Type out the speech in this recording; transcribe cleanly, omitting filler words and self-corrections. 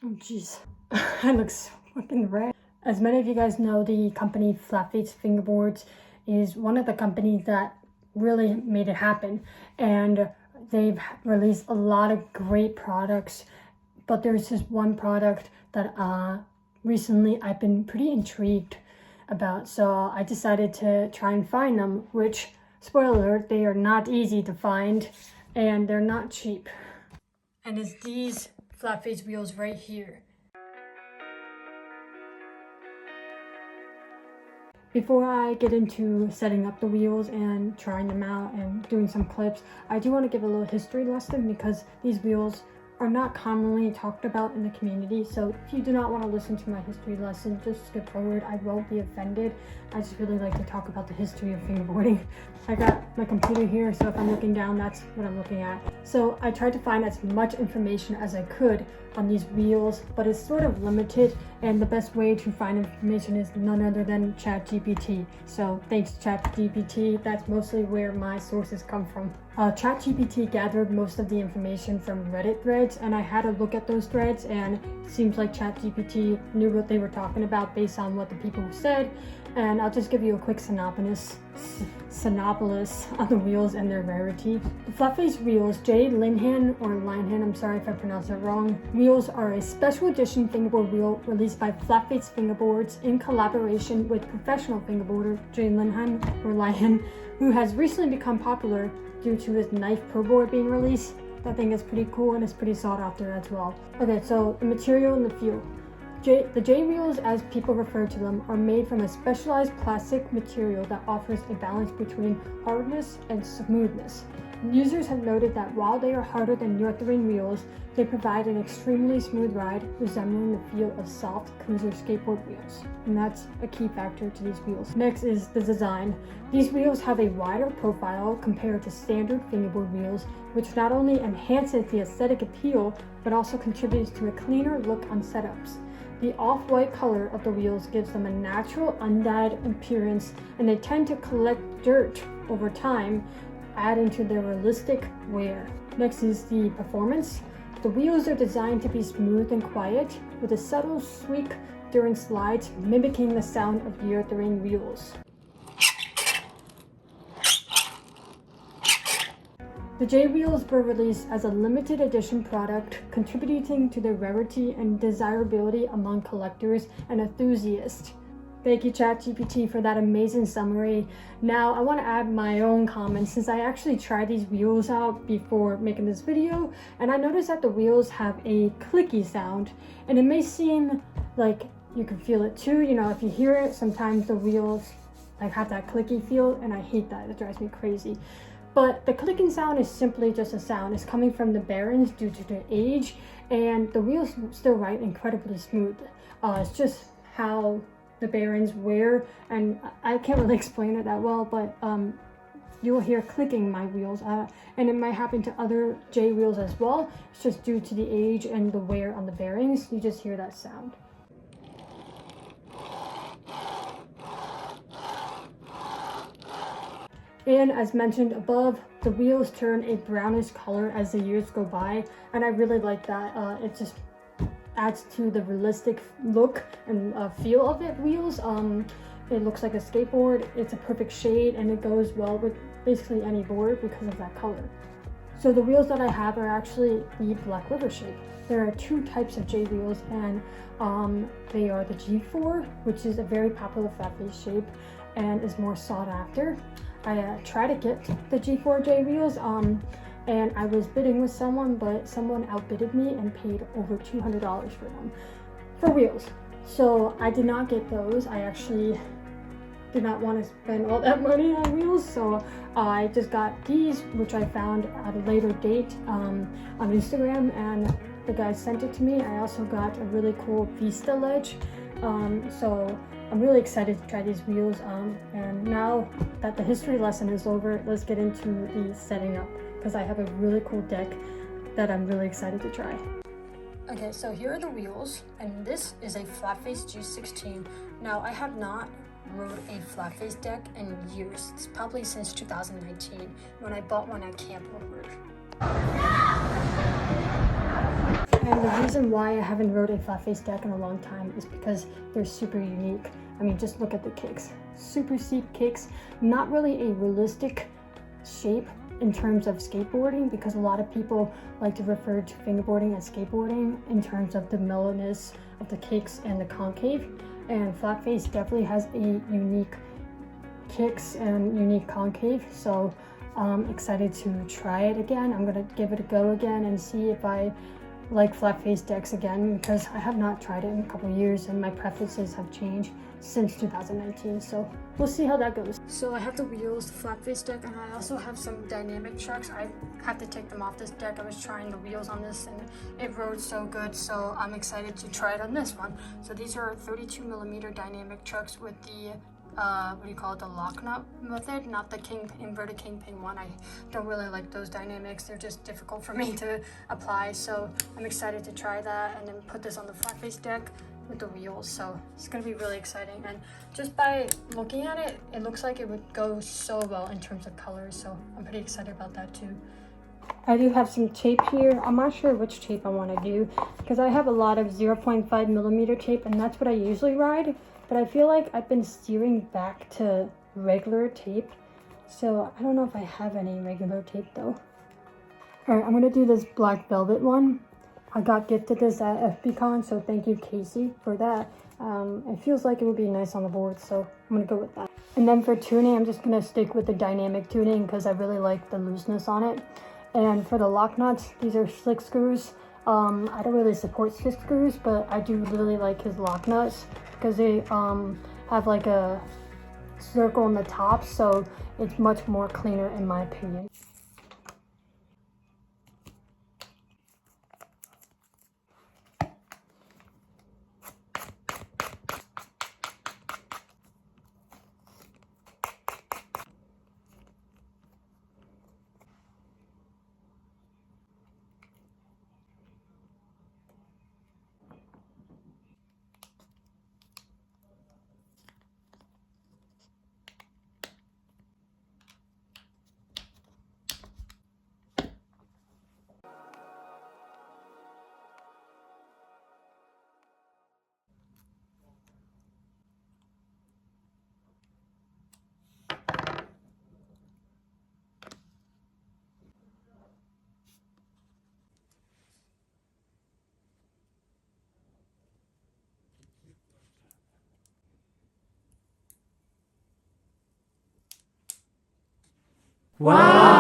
Oh jeez, I look so fucking red. As many of you guys know, the company Flatface Fingerboards is one of the companies that really made it happen, and they've released a lot of great products, but there's this one product that recently I've been pretty intrigued about, so I decided to try and find them, which, spoiler alert, they are not easy to find and they're not cheap. And it's these Flatface wheels right here. Before I get into setting up the wheels and trying them out and doing some clips, I do want to give a little history lesson because these wheels are not commonly talked about in the community. So if you do not want to listen to my history lesson, just skip forward. I won't be offended. I just really like to talk about the history of fingerboarding. I got my computer here, so if I'm looking down, that's what I'm looking at. So I tried to find as much information as I could on these wheels, but it's sort of limited, and the best way to find information is none other than ChatGPT. So thanks ChatGPT, that's mostly where my sources come from. ChatGPT gathered most of the information from Reddit threads, and I had a look at those threads, and it seems like ChatGPT knew what they were talking about based on what the people said. And I'll just give you a quick synopsis on the wheels and their rarity. The Flatface wheels, J. Linhan, or Linehan, I'm sorry if I pronounced that wrong, wheels are a special edition fingerboard wheel released by Flatface Fingerboards in collaboration with professional fingerboarder J. Linhan, or Linehan, who has recently become popular due to his knife pro board being released. That thing is pretty cool and it's pretty sought after as well. Okay, so the material and the feel. The J wheels, as people refer to them, are made from a specialized plastic material that offers a balance between hardness and smoothness. Users have noted that while they are harder than urethane wheels, they provide an extremely smooth ride, resembling the feel of soft cruiser skateboard wheels. And that's a key factor to these wheels. Next is the design. These wheels have a wider profile compared to standard fingerboard wheels, which not only enhances the aesthetic appeal, but also contributes to a cleaner look on setups. The off-white color of the wheels gives them a natural, undyed appearance, and they tend to collect dirt over time, adding to their realistic wear. Next is the performance. The wheels are designed to be smooth and quiet, with a subtle squeak during slides, mimicking the sound of urethane wheels. The J wheels were released as a limited edition product, contributing to their rarity and desirability among collectors and enthusiasts. Thank you ChatGPT for that amazing summary. Now I want to add my own comments since I actually tried these wheels out before making this video, and I noticed that the wheels have a clicky sound, and it may seem like you can feel it too. You know, if you hear it, sometimes the wheels like have that clicky feel, and I hate that. It drives me crazy. But the clicking sound is simply just a sound. It's coming from the bearings due to their age, and the wheels still ride incredibly smooth. It's just how the bearings wear, and I can't really explain it that well, but you'll hear clicking my wheels, and it might happen to other J wheels as well. It's just due to the age and the wear on the bearings. You just hear that sound. And as mentioned above, the wheels turn a brownish color as the years go by, and I really like that. It just adds to the realistic look and feel of it. Wheels, it looks like a skateboard. It's a perfect shade, and it goes well with basically any board because of that color. So the wheels that I have are actually the Black River shape. There are two types of J wheels, and they are the G4, which is a very popular Flatface shape and is more sought after. I tried to get the G4J wheels, and I was bidding with someone, but someone outbidded me and paid over $200 for them, for wheels. So I did not get those. I actually did not want to spend all that money on wheels, so I just got these, which I found at a later date on Instagram, and the guy sent it to me. I also got a really cool Vista ledge, so I'm really excited to try these wheels, and now that the history lesson is over, let's get into the setting up, because I have a really cool deck that I'm really excited to try. Okay, so here are the wheels, and this is a Flatface G16. Now, I have not rode a Flatface deck in years. It's probably since 2019 when I bought one at Camp Woodward. And the reason why I haven't rode a flat face deck in a long time is because they're super unique. I mean, just look at the kicks. Super steep kicks, not really a realistic shape in terms of skateboarding, because a lot of people like to refer to fingerboarding as skateboarding in terms of the mellowness of the kicks and the concave. And Flatface definitely has a unique kicks and unique concave, so I'm excited to try it again. I'm gonna give it a go again and see if I like flat face decks again, because I have not tried it in a couple of years and my preferences have changed since 2019, so we'll see how that goes. So I have the wheels, the flat face deck, and I also have some dynamic trucks. I had to take them off this deck. I was trying the wheels on this and it rode so good, so I'm excited to try it on this one. So these are 32mm dynamic trucks with the what do you call it, the lock nut method, not the inverted kingpin one. I don't really like those dynamics. They're just difficult for me to apply, so I'm excited to try that and then put this on the flat face deck with the wheels. So it's gonna be really exciting, and just by looking at it, it looks like it would go so well in terms of colors, so I'm pretty excited about that too. I do have some tape here. I'm not sure which tape I want to do, because I have a lot of 0.5mm tape and that's what I usually ride, but I feel like I've been steering back to regular tape, so I don't know if I have any regular tape though. Alright, I'm gonna do this black velvet one. I got gifted this at FBCon, so thank you, Casey, for that. It feels like it would be nice on the board, so I'm gonna go with that. And then for tuning, I'm just gonna stick with the dynamic tuning because I really like the looseness on it. And for the lock nuts, these are 6 screws. I don't really support 6 screws, but I do really like his lock nuts because they have like a circle on the top, so it's much more cleaner in my opinion. Wow!